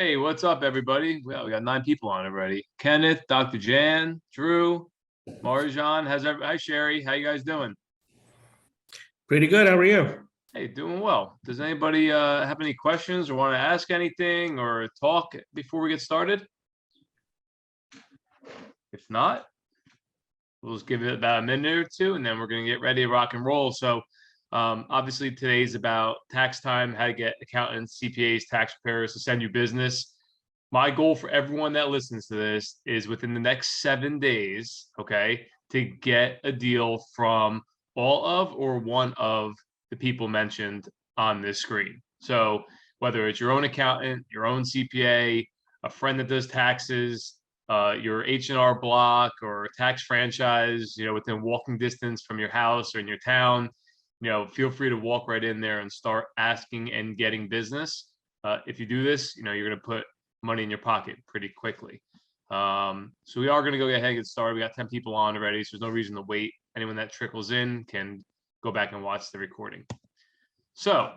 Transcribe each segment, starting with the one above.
Hey, what's up, everybody? Well, we got 9 people on already. Kenneth, Dr. Jan, Drew, Marjan. Hi, Sherry. How you guys doing? Pretty good. How are you? Hey, doing well. Does anybody have any questions or want to ask anything or talk before we get started? If not, we'll just give it about a minute or two, and then we're going to get ready to rock and roll. So, obviously, today's about tax time, how to get accountants, CPAs, tax preparers to send you business. My goal for everyone that listens to this is within the next 7 days, okay, to get a deal from all of or one of the people mentioned on this screen. So whether it's your own accountant, your own CPA, a friend that does taxes, your H&R Block or tax franchise, within walking distance from your house or in your town, feel free to walk right in there and start asking and getting business. If you do this, you're going to put money in your pocket pretty quickly. So we are going to go ahead and get started. We got 10 people on already, so there's no reason to wait. Anyone that trickles in can go back and watch the recording. So,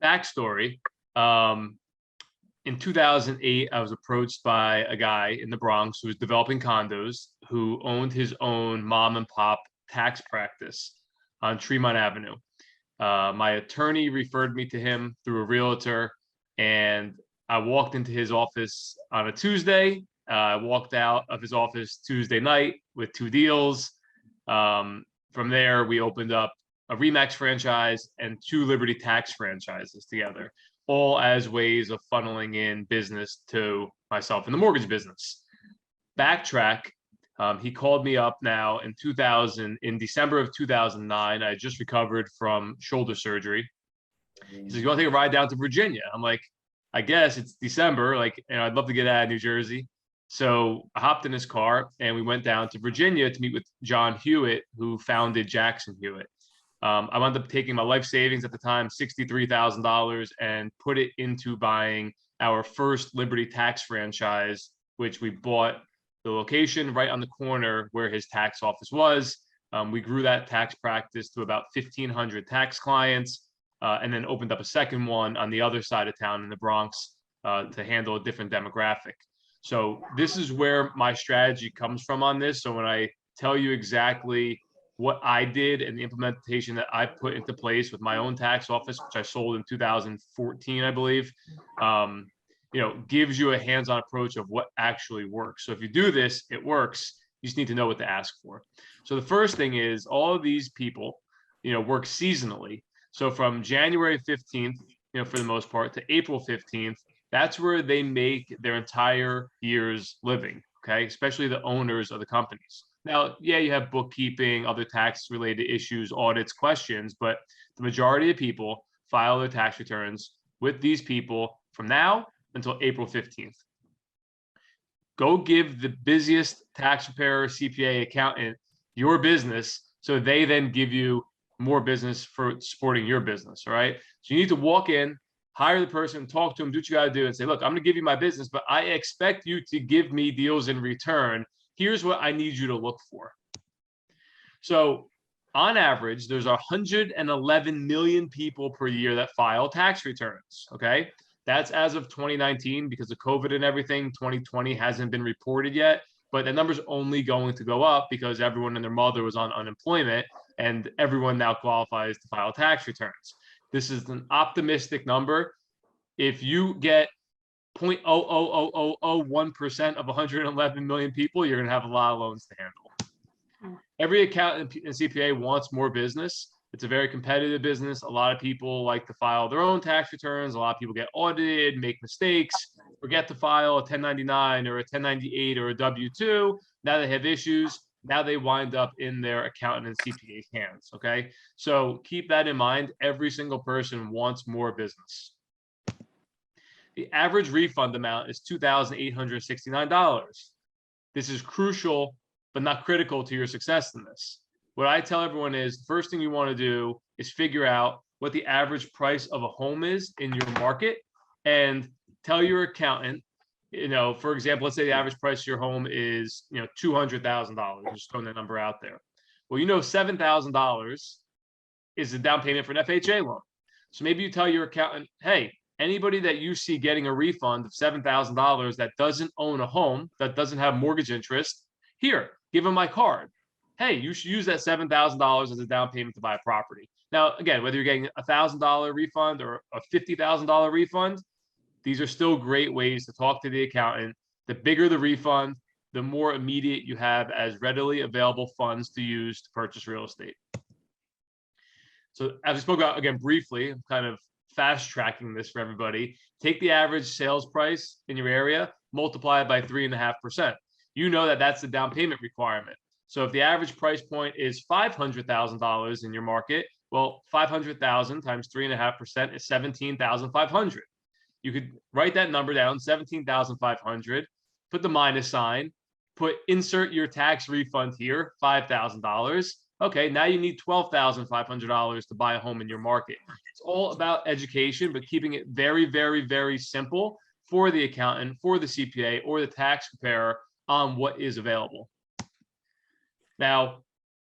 backstory. In 2008, I was approached by a guy in the Bronx who was developing condos, who owned his own mom and pop tax practice on Tremont Avenue. My attorney referred me to him through a realtor, and I walked into his office on a Tuesday. I walked out of his office Tuesday night with 2 deals. From there, we opened up a Remax franchise and 2 Liberty Tax franchises together, all as ways of funneling in business to myself in the mortgage business. Backtrack, he called me up now in December of 2009. I just recovered from shoulder surgery. He says, "You want to take a ride down to Virginia?" I'm like, "I guess it's December. I'd love to get out of New Jersey." So I hopped in his car and we went down to Virginia to meet with John Hewitt, who founded Jackson Hewitt. I wound up taking my life savings at the time, $63,000, and put it into buying our first Liberty Tax franchise, which we bought the location right on the corner where his tax office was. We grew that tax practice to about 1,500 tax clients, and then opened up a second one on the other side of town in the Bronx to handle a different demographic. So this is where my strategy comes from on this. So when I tell you exactly what I did and the implementation that I put into place with my own tax office, which I sold in 2014, I believe, gives you a hands-on approach of what actually works. So if you do this, it works. You just need to know what to ask for. So the first thing is all of these people, work seasonally. So from January 15th, for the most part, to April 15th, that's where they make their entire year's living, okay? Especially the owners of the companies. Now, yeah, you have bookkeeping, other tax-related issues, audits, questions, but the majority of people file their tax returns with these people from now until April 15th. Go give the busiest tax preparer, CPA, accountant your business so they then give you more business for supporting your business, all right? So you need to walk in, hire the person, talk to them, do what you got to do, and say, "Look, I'm going to give you my business, but I expect you to give me deals in return. Here's what I need you to look for." So on average, there's 111 million people per year that file tax returns, okay? That's as of 2019 because of COVID and everything. 2020 hasn't been reported yet, but that number's only going to go up because everyone and their mother was on unemployment and everyone now qualifies to file tax returns. This is an optimistic number. If you get 0.00001% of 111 million people, you're going to have a lot of loans to handle. Every accountant and CPA wants more business. It's a very competitive business. A lot of people like to file their own tax returns. A lot of people get audited, make mistakes, forget to file a 1099 or a 1098 or a W-2. Now they have issues. Now they wind up in their accountant and CPA's hands, okay? So keep that in mind. Every single person wants more business. The average refund amount is $2,869. This is crucial, but not critical to your success in this. What I tell everyone is the first thing you want to do is figure out what the average price of a home is in your market and tell your accountant, for example, let's say the average price of your home is, $200,000. Just throwing that number out there. Well, $7,000 is the down payment for an FHA loan. So maybe you tell your accountant, "Hey, Anybody that you see getting a refund of $7,000 that doesn't own a home, that doesn't have mortgage interest, here, give them my card. Hey, you should use that $7,000 as a down payment to buy a property. Now, again, whether you're getting a $1,000 refund or a $50,000 refund, these are still great ways to talk to the accountant. The bigger the refund, the more immediate you have as readily available funds to use to purchase real estate. So as I spoke about, again, briefly, I'm kind of fast tracking this for everybody. Take the average sales price in your area, multiply it by 3.5%. You know that that's the down payment requirement. So if the average price point is $500,000 in your market, well, 500,000 times 3.5% is 17,500. You could write that number down, 17,500, put the minus sign, insert your tax refund here, $5,000. Okay, now you need $12,500 to buy a home in your market. It's all about education, but keeping it very, very, very simple for the accountant, for the CPA, or the tax preparer on what is available. Now,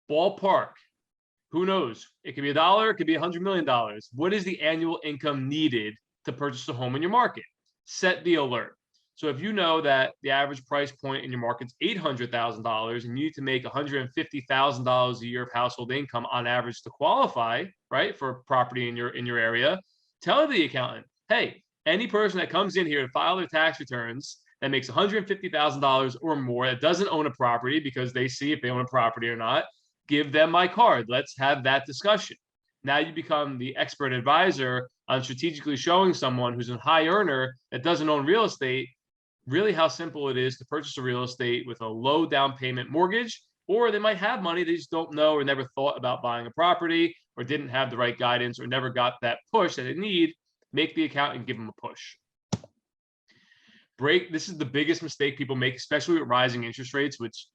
ballpark, who knows? It could be $1, it could be $100 million. What is the annual income needed to purchase a home in your market? Set the alert. So if you know that the average price point in your market is $800,000 and you need to make $150,000 a year of household income on average to qualify, right, for property in your area, tell the accountant, hey, any person that comes in here to file their tax returns that makes $150,000 or more that doesn't own a property, because they see if they own a property or not, give them my card. Let's have that discussion. Now you become the expert advisor on strategically showing someone who's a high earner that doesn't own real estate really how simple it is to purchase a real estate with a low down payment mortgage, or they might have money, they just don't know or never thought about buying a property, or didn't have the right guidance, or never got that push that they need. Make the accountant give them a push. This is the biggest mistake people make, especially with rising interest rates, which,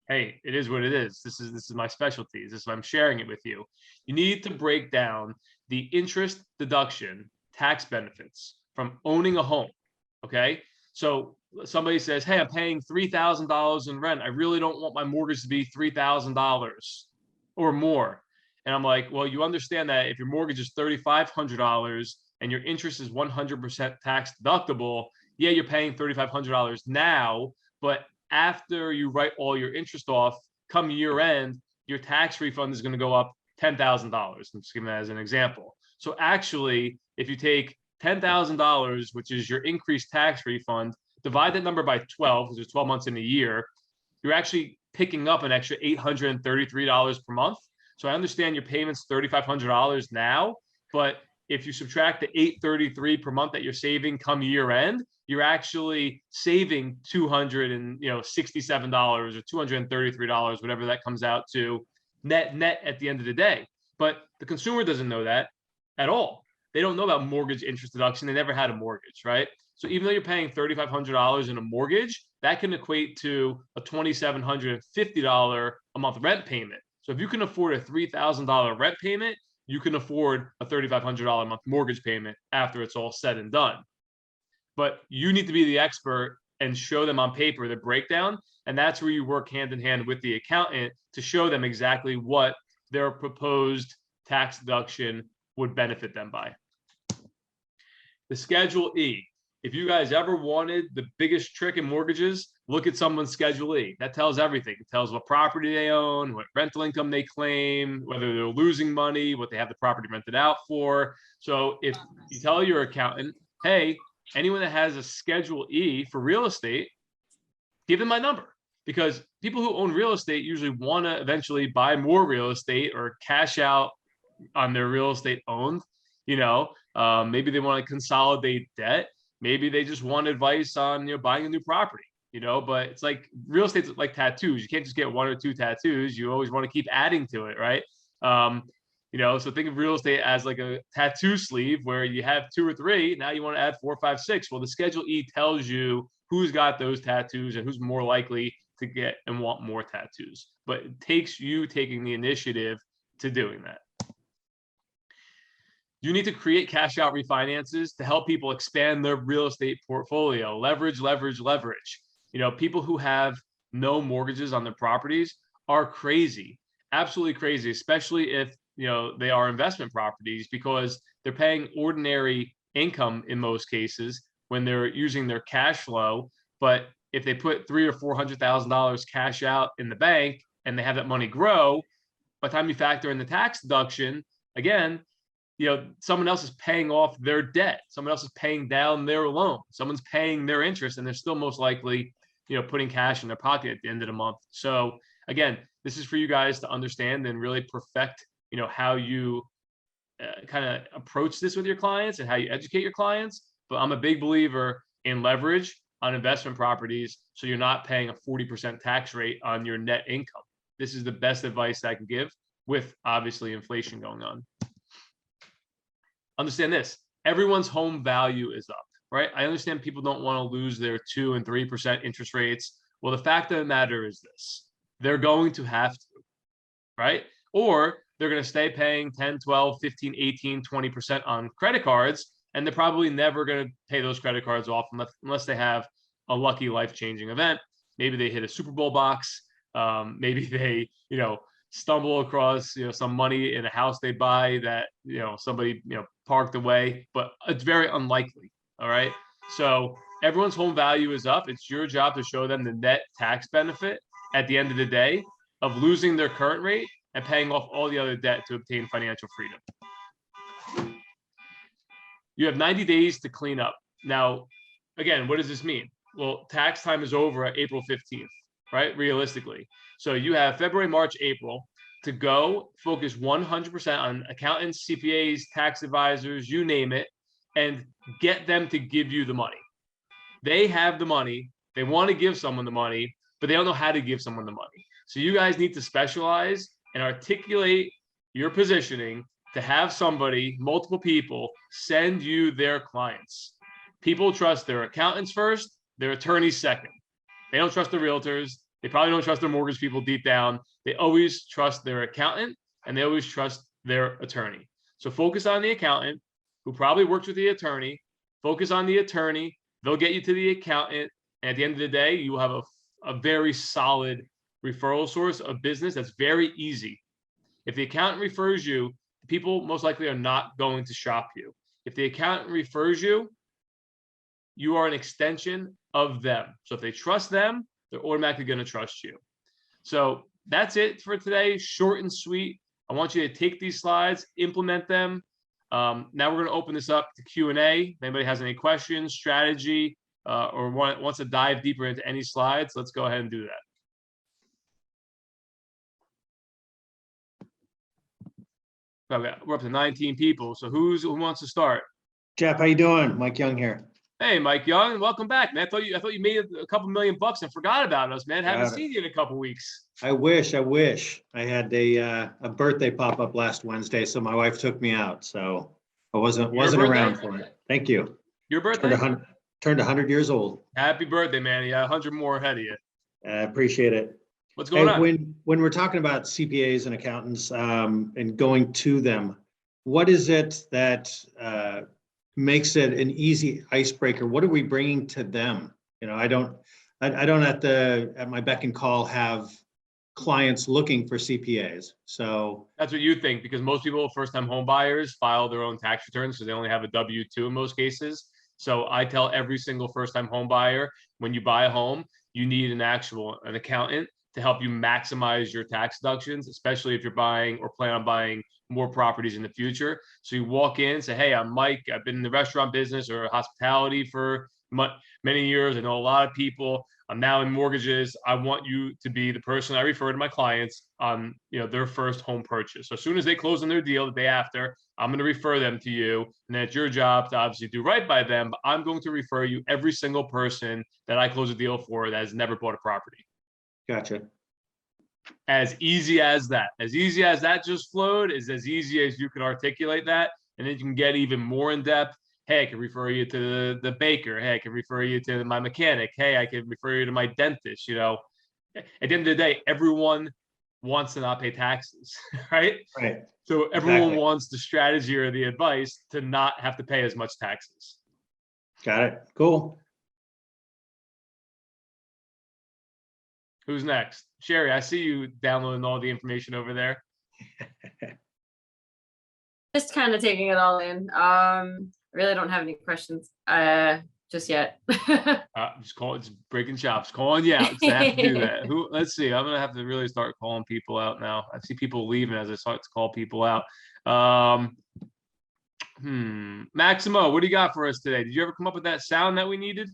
hey, it is what it is. This is my specialty. This is why I'm sharing it with you. You need to break down the interest deduction tax benefits from owning a home. Okay. So somebody says, hey, I'm paying $3,000 in rent. I really don't want my mortgage to be $3,000 or more. And I'm like, well, you understand that if your mortgage is $3,500 and your interest is 100% tax deductible, yeah, you're paying $3,500 now, but after you write all your interest off, come year end, your tax refund is going to go up $10,000. I'm just giving that as an example. So actually, if you take $10,000, which is your increased tax refund, divide that number by 12, because there's 12 months in a year, you're actually picking up an extra $833 per month. So I understand your payment's $3,500 now, but if you subtract the $833 per month that you're saving come year end, you're actually saving $267 or $233, whatever that comes out to net at the end of the day. But the consumer doesn't know that at all. They don't know about mortgage interest deduction. They never had a mortgage, right? So even though you're paying $3,500 in a mortgage, that can equate to a $2,750 a month rent payment. So if you can afford a $3,000 rent payment, you can afford a $3,500 a month mortgage payment after it's all said and done. But you need to be the expert and show them on paper the breakdown. And that's where you work hand in hand with the accountant to show them exactly what their proposed tax deduction would benefit them by. The Schedule E. If you guys ever wanted the biggest trick in mortgages, look at someone's Schedule E. That tells everything. It tells what property they own, what rental income they claim, whether they're losing money, what they have the property rented out for. So if you tell your accountant, hey, anyone that has a Schedule E for real estate, give them my number. Because people who own real estate usually want to eventually buy more real estate or cash out on their real estate owned. Maybe they want to consolidate debt. Maybe they just want advice on buying a new property. But it's like real estate's like tattoos. You can't just get one or two tattoos. You always want to keep adding to it, right? So think of real estate as like a tattoo sleeve where you have 2 or 3. Now you want to add 4, 5, 6. Well, the Schedule E tells you who's got those tattoos and who's more likely to get and want more tattoos. But it takes you taking the initiative to doing that. You need to create cash out refinances to help people expand their real estate portfolio. Leverage. People who have no mortgages on their properties are crazy, absolutely crazy, especially if they are investment properties, because they're paying ordinary income in most cases when they're using their cash flow. But if they put $300,000 or $400,000 cash out in the bank and they have that money grow, by the time you factor in the tax deduction, again, someone else is paying off their debt. Someone else is paying down their loan. Someone's paying their interest, and they're still most likely, putting cash in their pocket at the end of the month. So again, this is for you guys to understand and really perfect, how you kind of approach this with your clients and how you educate your clients. But I'm a big believer in leverage on investment properties, so you're not paying a 40% tax rate on your net income. This is the best advice I can give, with obviously inflation going on. Understand this, everyone's home value is up, right? I understand people don't want to lose their 2% and 3% interest rates. Well, the fact of the matter is this, they're going to have to, right? Or they're going to stay paying 10, 12, 15, 18, 20% on credit cards, and they're probably never going to pay those credit cards off unless they have a lucky life-changing event. Maybe they hit a Super Bowl box. Maybe they, stumble across, some money in a house they buy that, somebody, parked away, but it's very unlikely. All right. So everyone's home value is up. It's your job to show them the net tax benefit at the end of the day of losing their current rate and paying off all the other debt to obtain financial freedom. You have 90 days to clean up. Now, again, what does this mean? Well, tax time is over at April 15th, right? Realistically. So you have February, March, April to go focus 100% on accountants, CPAs, tax advisors, you name it, and get them to give you the money. They have the money. They want to give someone the money, but they don't know how to give someone the money. So you guys need to specialize and articulate your positioning to have somebody, multiple people, send you their clients. People trust their accountants first, their attorneys second. They don't trust the realtors. They probably don't trust their mortgage people deep down. They always trust their accountant, and they always trust their attorney. So focus on the accountant, who probably works with the attorney. Focus on the attorney. They'll get you to the accountant. And at the end of the day, you will have a very solid referral source of business that's very easy. If the accountant refers you, people most likely are not going to shop you. If the accountant refers you, you are an extension of them. So if they trust them, they're automatically going to trust you. So that's it for today. Short and sweet. I want you to take these slides, implement them. Now we're going to open this up to Q&A. If anybody has any questions, strategy, or wants to dive deeper into any slides, let's go ahead and do that. Okay, we're up to 19 people. So who wants to start? Jeff, how you doing? Mike Young here. Hey, Mike Young, welcome back, man. I thought you made a couple $1 million and forgot about us, man. Haven't seen you in a couple weeks. I wish. I had a birthday pop up last Wednesday, so my wife took me out. So I wasn't around for it. Thank you. Your birthday? Turned 100 years old. Happy birthday, man. Yeah, 100 more ahead of you. I appreciate it. What's going on? When we're talking about CPAs and accountants and going to them, what is it that makes it an easy icebreaker? What are we bringing to them? I don't at my beck and call have clients looking for CPAs. So that's what you think, because most people, first-time home buyers, file their own tax returns, so they only have a W-2 in most cases. So I tell every single first-time home buyer, when you buy a home, you need an accountant to help you maximize your tax deductions, especially if you're buying or plan on buying more properties in the future. So you walk in and say, hey, I'm Mike. I've been in the restaurant business or hospitality for many years. I know a lot of people. I'm now in mortgages. I want you to be the person I refer to my clients on their first home purchase. So as soon as they close on their deal the day after, I'm going to refer them to you. And then it's your job to obviously do right by them. But I'm going to refer you every single person that I close a deal for that has never bought a property. Gotcha. As easy as that. As easy as that just flowed is as easy as you can articulate that. And then you can get even more in depth. Hey, I can refer you to the baker. Hey, I can refer you to my mechanic. Hey, I can refer you to my dentist. At the end of the day, everyone wants to not pay taxes, right? Right. So everyone wants the strategy or the advice to not have to pay as much taxes. Got it. Cool. Who's next? Sherry, I see you downloading all the information over there. Just kind of taking it all in. really don't have any questions just yet. Just call it's breaking chops, calling you out. 'Cause I have to do that. Let's see. I'm gonna have to really start calling people out now. I see people leaving as I start to call people out. Maximo, what do you got for us today? Did you ever come up with that sound that we needed?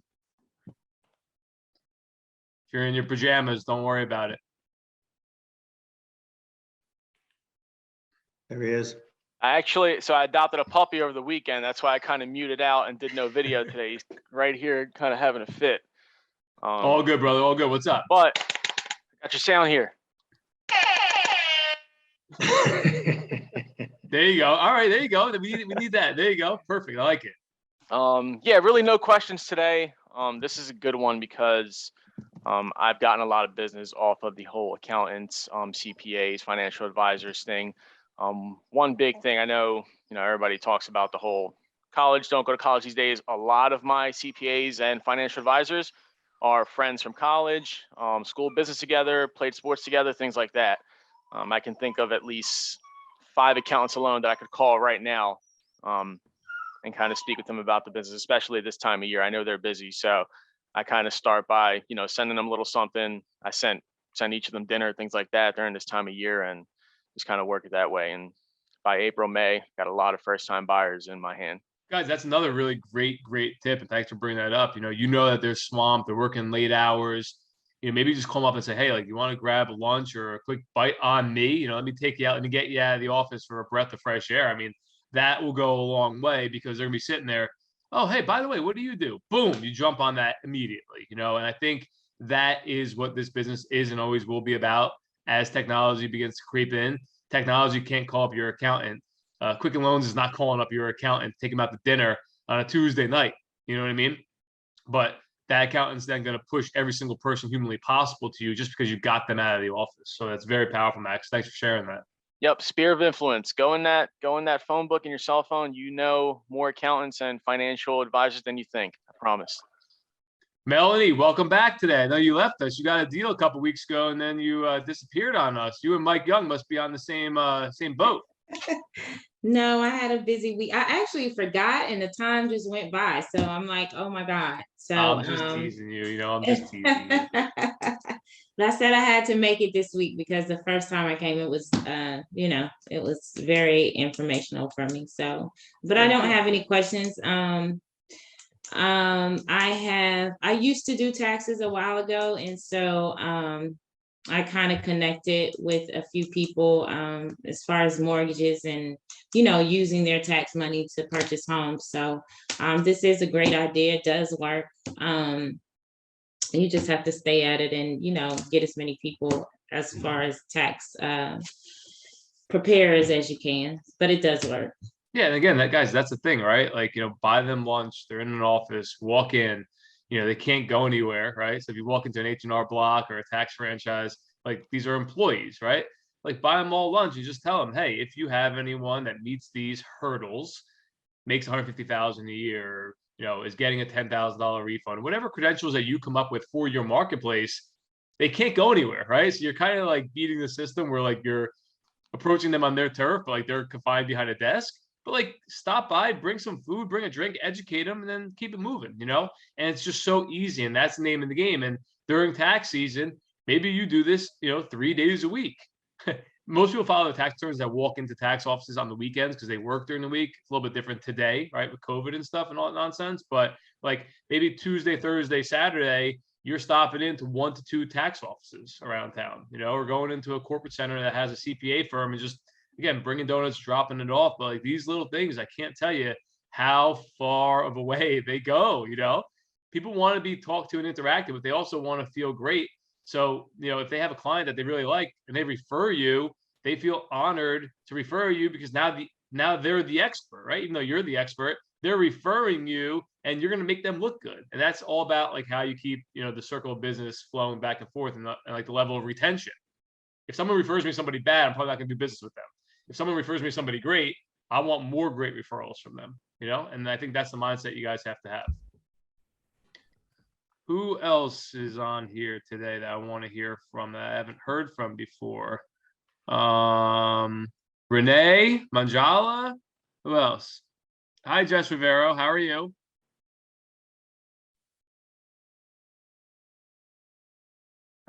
If you're in your pajamas, don't worry about it. There he is. I adopted a puppy over the weekend. That's why I kind of muted out and did no video today. He's right here kind of having a fit. All good, brother. All good. What's up? But I got your sound here. There you go. All right, there you go. We need that. There you go. Perfect. I like it. Yeah, really no questions today. This is a good one because I've gotten a lot of business off of the whole accountants, CPAs, financial advisors thing. One big thing I know, everybody talks about the whole college, don't go to college these days. A lot of my CPAs and financial advisors are friends from college, school business together, played sports together, things like that. I can think of at least 5 accountants alone that I could call right now and kind of speak with them about the business, especially this time of year. I know they're busy, so I kind of start by, sending them a little something. I send each of them dinner, things like that during this time of year, and just kind of work it that way. And by April, May, got a lot of first-time buyers in my hand. Guys, that's another really great tip, and thanks for bringing that up. You know that they're swamped, they're working late hours. Maybe just call them up and say, hey, like, you want to grab a lunch or a quick bite on me? Let me take you out, let me get you out of the office for a breath of fresh air. I mean, that will go a long way because they're gonna be sitting there. Oh, hey, by the way, what do you do? Boom, you jump on that immediately. And I think that is what this business is and always will be about as technology begins to creep in. Technology can't call up your accountant. Quicken Loans is not calling up your accountant, take him out to dinner on a Tuesday night. You know what I mean? But that accountant's then going to push every single person humanly possible to you just because you got them out of the office. So that's very powerful, Max. Thanks for sharing that. Yep, sphere of influence. Go in that phone book in your cell phone. More accountants and financial advisors than you think. I promise. Melanie, welcome back today. I know you left us. You got a deal a couple weeks ago, and then you disappeared on us. You and Mike Young must be on the same boat. No, I had a busy week. I actually forgot and the time just went by. So I'm like, oh my God. So I'm just teasing you, I'm just teasing you. But I said I had to make it this week because the first time I came, it was it was very informational for me. So, but I don't have any questions. I used to do taxes a while ago, and so I kind of connected with a few people as far as mortgages and using their tax money to purchase homes. So this is a great idea. It does work. You just have to stay at it and get as many people as far as tax preparers as you can, but it does work. Yeah, and again, that's the thing, right? Like, buy them lunch, they're in an office, walk in, they can't go anywhere, right? So if you walk into an H&R Block or a tax franchise, like, these are employees, right? Like, buy them all lunch and just tell them, hey, if you have anyone that meets these hurdles, makes $150,000 a year, is getting a $10,000 refund, whatever credentials that you come up with for your marketplace, they can't go anywhere, right? So you're kind of like beating the system where like you're approaching them on their turf, but like they're confined behind a desk. But like, stop by, bring some food, bring a drink, educate them, and then keep it moving, And it's just so easy, and that's the name of the game. And during tax season, maybe you do this, 3 days a week. Most people follow the tax returns that walk into tax offices on the weekends because they work during the week. It's a little bit different today, right, with COVID and stuff and all that nonsense. But like maybe Tuesday, Thursday, Saturday, you're stopping into 1 to 2 tax offices around town, or going into a corporate center that has a CPA firm and just, again, bringing donuts, dropping it off. But like these little things, I can't tell you how far of a way they go. People want to be talked to and interacted, but they also want to feel great. So, if they have a client that they really like and they refer you, they feel honored to refer you because now they're the expert, right? Even though you're the expert, they're referring you and you're going to make them look good. And that's all about like how you keep, the circle of business flowing back and forth and like the level of retention. If someone refers me somebody bad, I'm probably not going to do business with them. If someone refers me somebody great, I want more great referrals from them, and I think that's the mindset you guys have to have. Who else is on here today that I want to hear from that I haven't heard from before? Renee, Manjala, who else? Hi, Jess Rivero. How are you?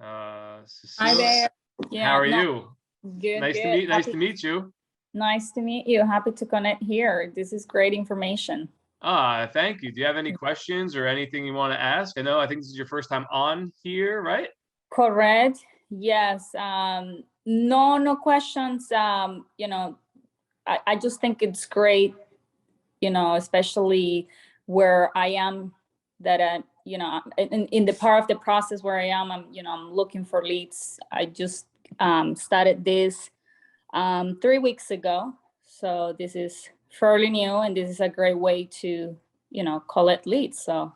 Hi Cecilia, there. how Yeah, are no, you? good, Nice to good. meet Happy, you. nice to meet you. Happy to connect here. This is great information. Thank you. Do you have any questions or anything you want to ask? I think this is your first time on here, right? Correct. Yes. No, no questions. I just think it's great, especially where I am that, in the part of the process where I am, I'm looking for leads. I just started this 3 weeks ago. So this is fairly new and this is a great way to, collect leads. So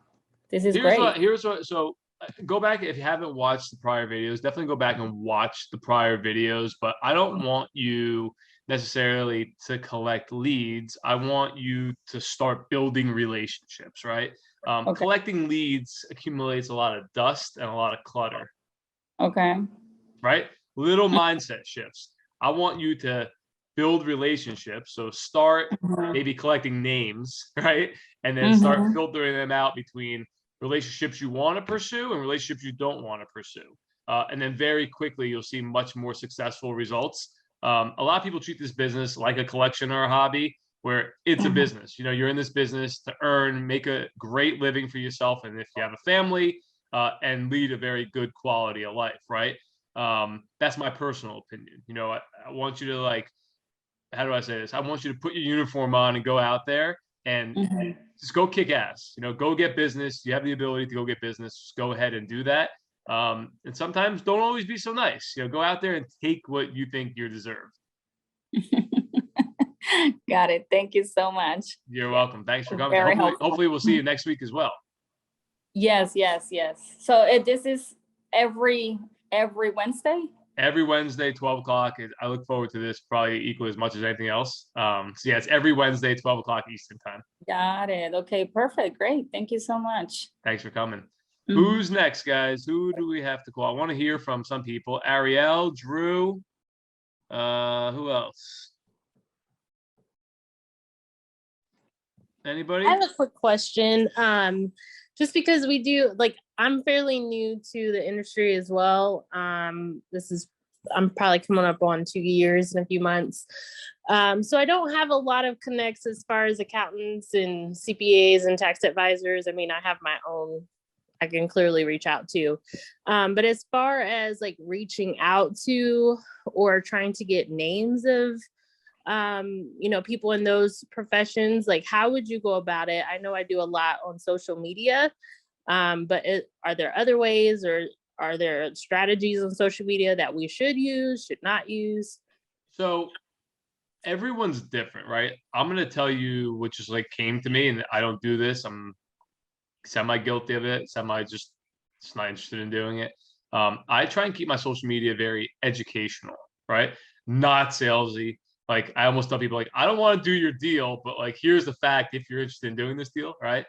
this is great. So go back if you haven't watched the prior videos, definitely go back and watch the prior videos, but I don't want you necessarily to collect leads. I want you to start building relationships, right? Okay. Collecting leads accumulates a lot of dust and a lot of clutter, Okay. right? Little mindset shifts. I want you to build relationships. So start Mhm. maybe collecting names, right? And then start Mhm. filtering them out between relationships you want to pursue and relationships you don't want to pursue. And then very quickly, you'll see much more successful results. A lot of people treat this business like a collection or a hobby, where it's a Mhm. business. You're in this business to earn, make a great living for yourself. And if you have a family, and lead a very good quality of life, right? That's my personal opinion. I want you to, like, how do I say this? I want you to put your uniform on and go out there and Mhm. just go kick ass. Go get business. You have the ability to go get business. Just go ahead and do that. And sometimes don't always be so nice. Go out there and take what you think you're deserved. Got it. Thank you so much. You're welcome. Thanks for coming. Very Hopefully, helpful. hopefully we'll see you next week as well. Yes, yes, yes. So this is every Wednesday? Every Wednesday, 12 o'clock. I look forward to this probably equally as much as anything else. So yeah, it's every Wednesday, 12 o'clock Eastern time. Got it. Okay, perfect. Great. Thank you so much. Thanks for coming. Mhm. Who's next, guys? Who do we have to call? I want to hear from some people. Ariel, Drew, who else? Anybody? I have a quick question. Just because we do, like, I'm fairly new to the industry as well. I'm probably coming up on 2 years in a few months. So I don't have a lot of connects as far as accountants and CPAs and tax advisors. I mean, I have my own I can clearly reach out to. But as far as like reaching out to or trying to get names of people in those professions, like how would you go about it? I know I do a lot on social media, but are there other ways or are there strategies on social media that we should use, should not use? So everyone's different, right? I'm gonna tell you what just like came to me, and I don't do this. I'm semi guilty of it, semi just not interested in doing it. I try and keep my social media very educational, right? Not salesy. Like I almost tell people, like, I don't want to do your deal, but like here's the fact if you're interested in doing this deal, right?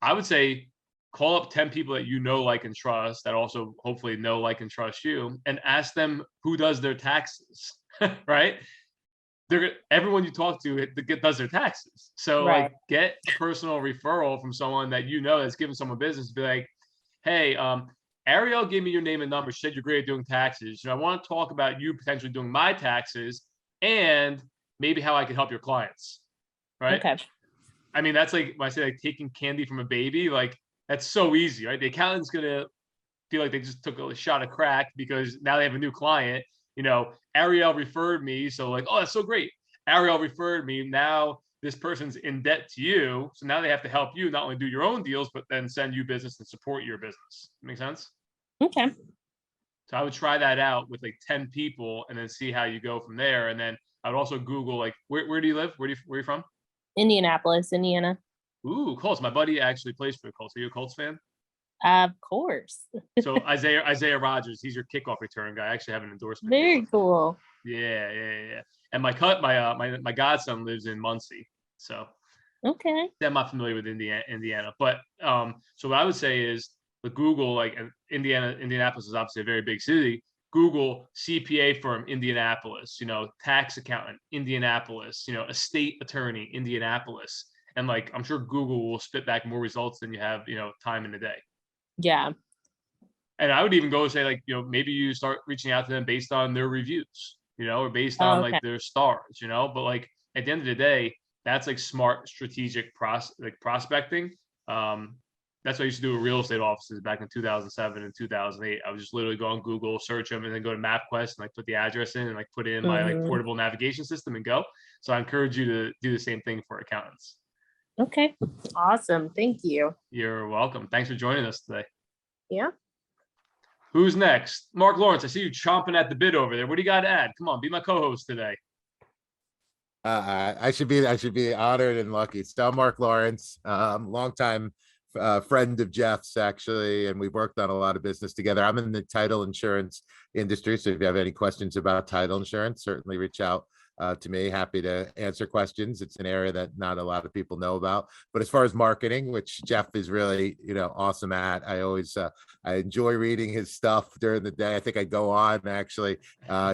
I would say call up 10 people that you know, like, and trust, that also hopefully know, like, and trust you, and ask them who does their taxes, right? Everyone you talk to does their taxes. So Right. like get a personal referral from someone that you know that's giving someone business. Be like, hey, Ariel gave me your name and number. She said you're great at doing taxes. I want to talk about you potentially doing my taxes and maybe how I can help your clients. Right. Okay. I mean, that's like when I say like taking candy from a baby, like that's so easy, right? The accountant's gonna feel like they just took a shot of crack because now they have a new client. Ariel referred me, so like, oh, that's so great. Ariel referred me. Now this person's in debt to you, so now they have to help you not only do your own deals, but then send you business and support your business. Make sense? Okay. So I would try that out with like 10 people and then see how you go from there. And then I would also Google, like, where do you live? Where are you from? Indianapolis, Indiana. Ooh, Colts. My buddy actually plays for the Colts. Are you a Colts fan? Of course. So Isaiah Rogers, he's your kickoff return guy. I actually have an endorsement. Very cool. Yeah. And my godson lives in Muncie, so Okay. I'm not familiar with Indiana. But so what I would say is the Google, like, Indianapolis is obviously a very big city. Google CPA firm Indianapolis, tax accountant Indianapolis, estate attorney Indianapolis, And like, I'm sure Google will spit back more results than you have, time in the day. Yeah. And I would even go and say, like, maybe you start reaching out to them based on their reviews, or based on Okay. like their stars, but like at the end of the day, that's like smart strategic prospecting. That's what I used to do with real estate offices back in 2007 and 2008. I would just literally go on Google, search them, and then go to MapQuest and like put the address in and like put in my like Mhm. portable navigation system and go. So I encourage you to do the same thing for accountants. Okay. Awesome. Thank you. You're welcome. Thanks for joining us today. Yeah. Who's next? Mark Lawrence, I see you chomping at the bit over there. What do you got to add? Come on, be my co-host today. I should be honored and lucky. Still Mark Lawrence, longtime friend of Jeff's actually, and we've worked on a lot of business together. I'm in the title insurance industry, so if you have any questions about title insurance, certainly reach out to me. Happy to answer questions. It's an area that not a lot of people know about. But as far as marketing, which Jeff is really, awesome at, I enjoy reading his stuff during the day. I think I go on actually.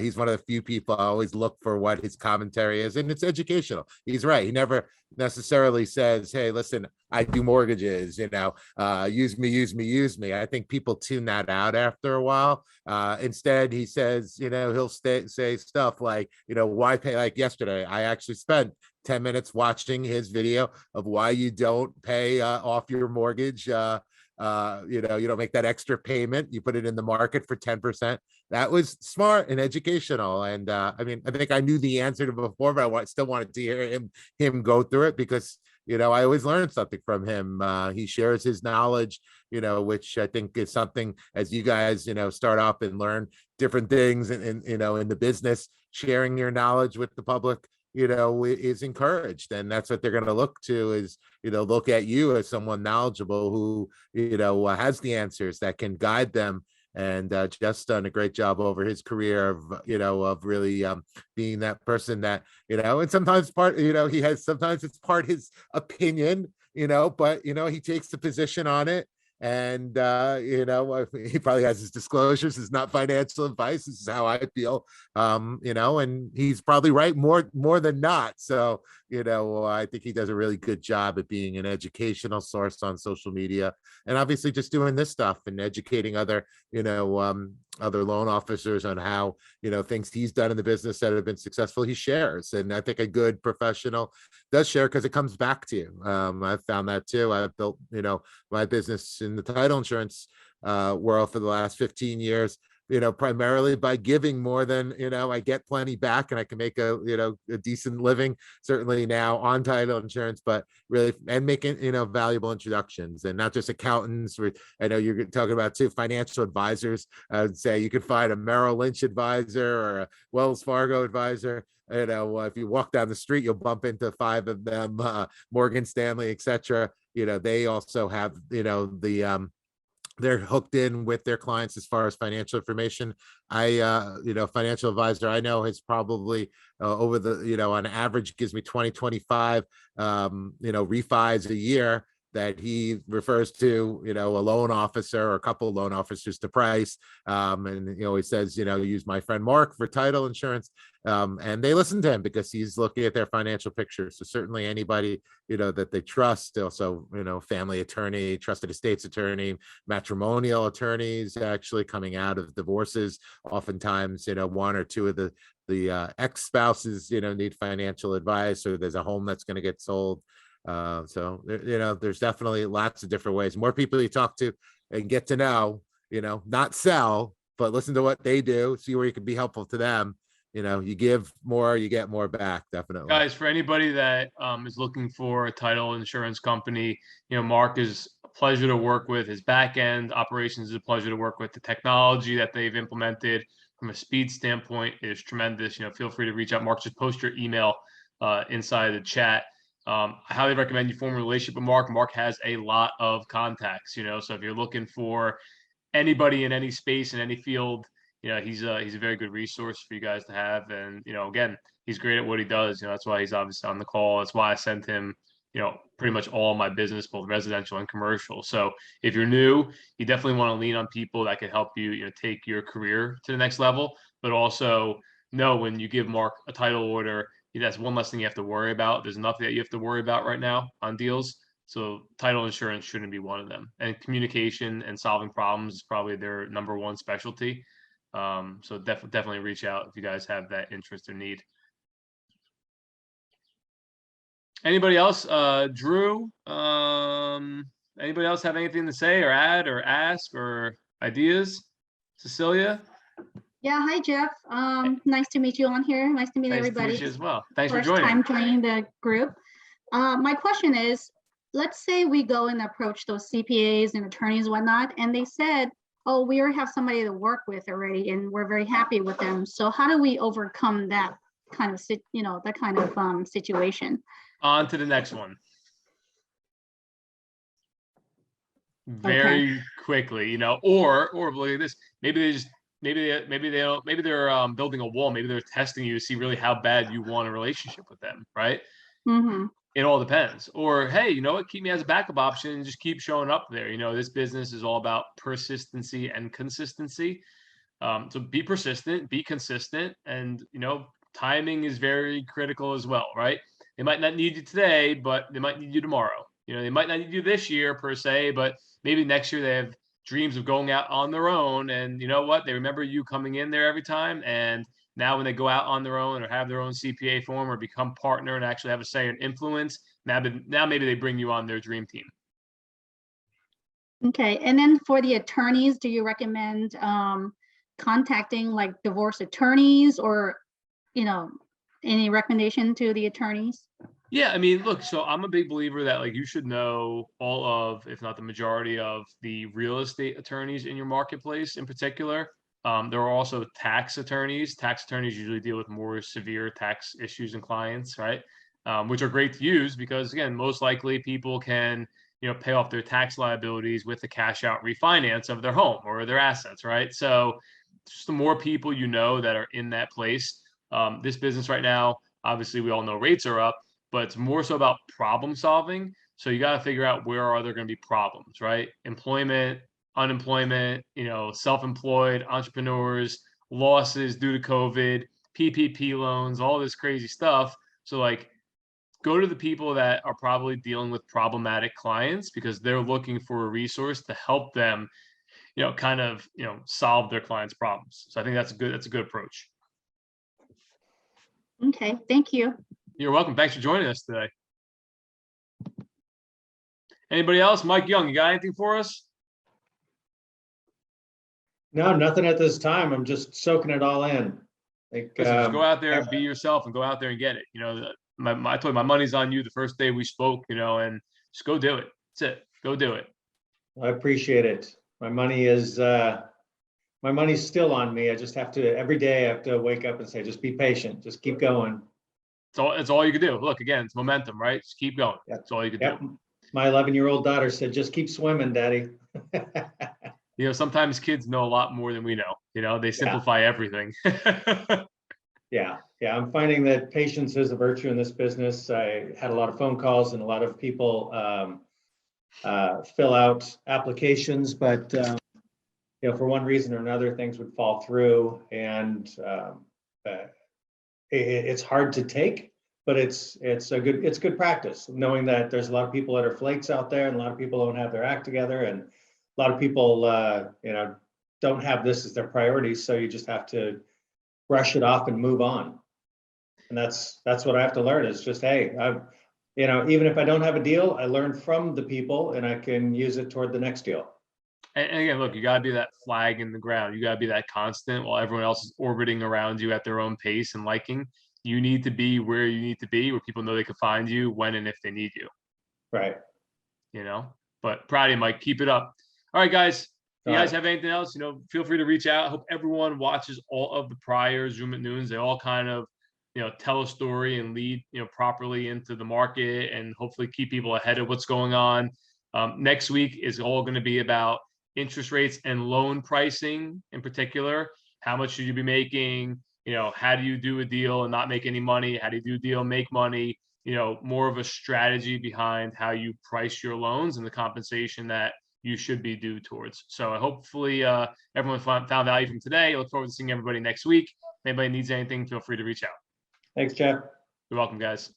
He's one of the few people I always look for what his commentary is, and it's educational. He's right. He never necessarily says, "Hey, listen, I do mortgages, use me. I think people tune that out after a while. Instead, he says, he'll say stuff like, why pay? Like yesterday, I actually spent 10 minutes watching his video of why you don't pay off your mortgage. You don't make that extra payment. You put it in the market for 10%. That was smart and educational. And I think I knew the answer to before, but I still wanted to hear him go through it because I always learn something from him. He shares his knowledge, which I think is something as you guys, start off and learn different things and in the business, sharing your knowledge with the public, is encouraged. And that's what they're going to look to is, look at you as someone knowledgeable who, has the answers that can guide them. And Jeff's done a great job over his career of really being that person that, and sometimes sometimes it's part his opinion, but, he takes the position on it. And, he probably has his disclosures. It's not financial advice. This is how I feel, and he's probably right more than not. So, I think he does a really good job at being an educational source on social media and obviously just doing this stuff and educating other loan officers on how, things he's done in the business that have been successful, he shares. And I think a good professional does share because it comes back to you. I've found that too. I've built, my business in the title insurance world for the last 15 years, primarily by giving more than, I get plenty back and I can make a decent living, certainly now on title insurance, but really, and making, valuable introductions and not just accountants. I know you're talking about too, financial advisors. I would say you could find a Merrill Lynch advisor or a Wells Fargo advisor. If you walk down the street, you'll bump into 5 of them, Morgan Stanley, etc. They also have, they're hooked in with their clients as far as financial information. Financial advisor I know has probably over the, on average gives me 25, refis a year that he refers to, a loan officer or a couple of loan officers to price. And he says, use my friend Mark for title insurance. And they listen to him because he's looking at their financial picture. So certainly anybody, that they trust, also, family attorney, trusted estates attorney, matrimonial attorneys actually coming out of divorces. Oftentimes, 1 or 2 of the ex-spouses, need financial advice, or there's a home that's going to get sold. So there's definitely lots of different ways. More people you talk to and get to know, not sell, but listen to what they do, see where you can be helpful to them. You give more, you get more back. Definitely. Guys, for anybody that is looking for a title insurance company, Mark is a pleasure to work with. His back end operations is a pleasure to work with. The technology that they've implemented from a speed standpoint is tremendous. Feel free to reach out. Mark, just post your email inside the chat. I highly recommend you form a relationship with Mark. Mark has a lot of contacts, so if you're looking for anybody in any space, in any field, he's a very good resource for you guys to have. And, again, he's great at what he does. That's why he's obviously on the call. That's why I sent him, pretty much all my business, both residential and commercial. So if you're new, you definitely want to lean on people that can help you, take your career to the next level, but also know when you give Mark a title order, that's one less thing you have to worry about. There's nothing that you have to worry about right now on deals. So title insurance shouldn't be one of them. And communication and solving problems is probably their number one specialty. So definitely reach out if you guys have that interest or need. Anybody else? Drew, anybody else have anything to say or add or ask or ideas? Cecilia? Yeah, hi Jeff. Nice to meet you on here. Nice to meet Nice to everybody. meet you as well. Thanks for First joining. time joining the group. My question is, let's say we go and approach those CPAs and attorneys and whatnot, and they said, oh, we already have somebody to work with already, and we're very happy with them. So how do we overcome that kind of, situation? On to the next one. Very quickly, or look at this. Maybe they don't, maybe they're building a wall. Maybe they're testing you to see really how bad you want a relationship with them, right? Mm-hmm. It all depends. Or, hey, you know what? Keep me as a backup option and just keep showing up there. This business is all about persistency and consistency. So be persistent, be consistent, and timing is very critical as well, right? They might not need you today, but they might need you tomorrow. They might not need you this year per se, but maybe next year they have dreams of going out on their own. And you know what? They remember you coming in there every time. And now when they go out on their own or have their own CPA form or become partner and actually have a say and influence, now maybe they bring you on their dream team. Okay, and then for the attorneys, do you recommend contacting like divorce attorneys or, any recommendation to the attorneys? Yeah, I mean, look, so I'm a big believer that you should know all of, if not the majority of the real estate attorneys in your marketplace in particular. There are also tax attorneys. Tax attorneys usually deal with more severe tax issues and clients, right? Which are great to use because, again, most likely people can, pay off their tax liabilities with the cash out refinance of their home or their assets, right? So just the more people that are in that place. This business right now, obviously, we all know rates are up, but it's more so about problem solving. So you got to figure out where are there going to be problems, right? Employment, unemployment, self-employed, entrepreneurs, losses due to COVID, PPP loans, all this crazy stuff. So go to the people that are probably dealing with problematic clients because they're looking for a resource to help them, solve their clients' problems. So I think that's a good approach. Okay, thank you. You're welcome. Thanks for joining us today. Anybody else? Mike Young, you got anything for us? No, nothing at this time. I'm just soaking it all in. Listen, just go out there and be yourself and go out there and get it. I told you my money's on you the first day we spoke, and just go do it. That's it. Go do it. I appreciate it. My money's still on me. I just have to, every day I have to wake up and say, just be patient, just keep going. It's all you can do. Look, again, it's momentum, right? Just keep going. That's all you can do. My 11-year-old daughter said, just keep swimming, Daddy. Sometimes kids know a lot more than we know. They simplify everything. Yeah. I'm finding that patience is a virtue in this business. I had a lot of phone calls and a lot of people fill out applications, but for one reason or another, things would fall through, and it's hard to take, but it's good practice, knowing that there's a lot of people that are flakes out there, and a lot of people don't have their act together, and a lot of people don't have this as their priority. So you just have to brush it off and move on. And that's what I have to learn is just, hey, even if I don't have a deal, I learn from the people and I can use it toward the next deal. And again, look, you got to be that flag in the ground. You got to be that constant while everyone else is orbiting around you at their own pace and liking. You need to be where you need to be, where people know they can find you when and if they need you. Right. But proud of you, Mike. Keep it up. All right, guys. If you guys have anything else, feel free to reach out. I hope everyone watches all of the prior Zoom at Noons. They all kind of, tell a story and lead, properly into the market and hopefully keep people ahead of what's going on. Next week is all going to be about interest rates and loan pricing in particular. How much should you be making? How do you do a deal and not make any money? How do you do a deal, make money? More of a strategy behind how you price your loans and the compensation that you should be due towards. So hopefully everyone found value from today. I look forward to seeing everybody next week. If anybody needs anything, feel free to reach out. Thanks, Jeff. You're welcome, guys.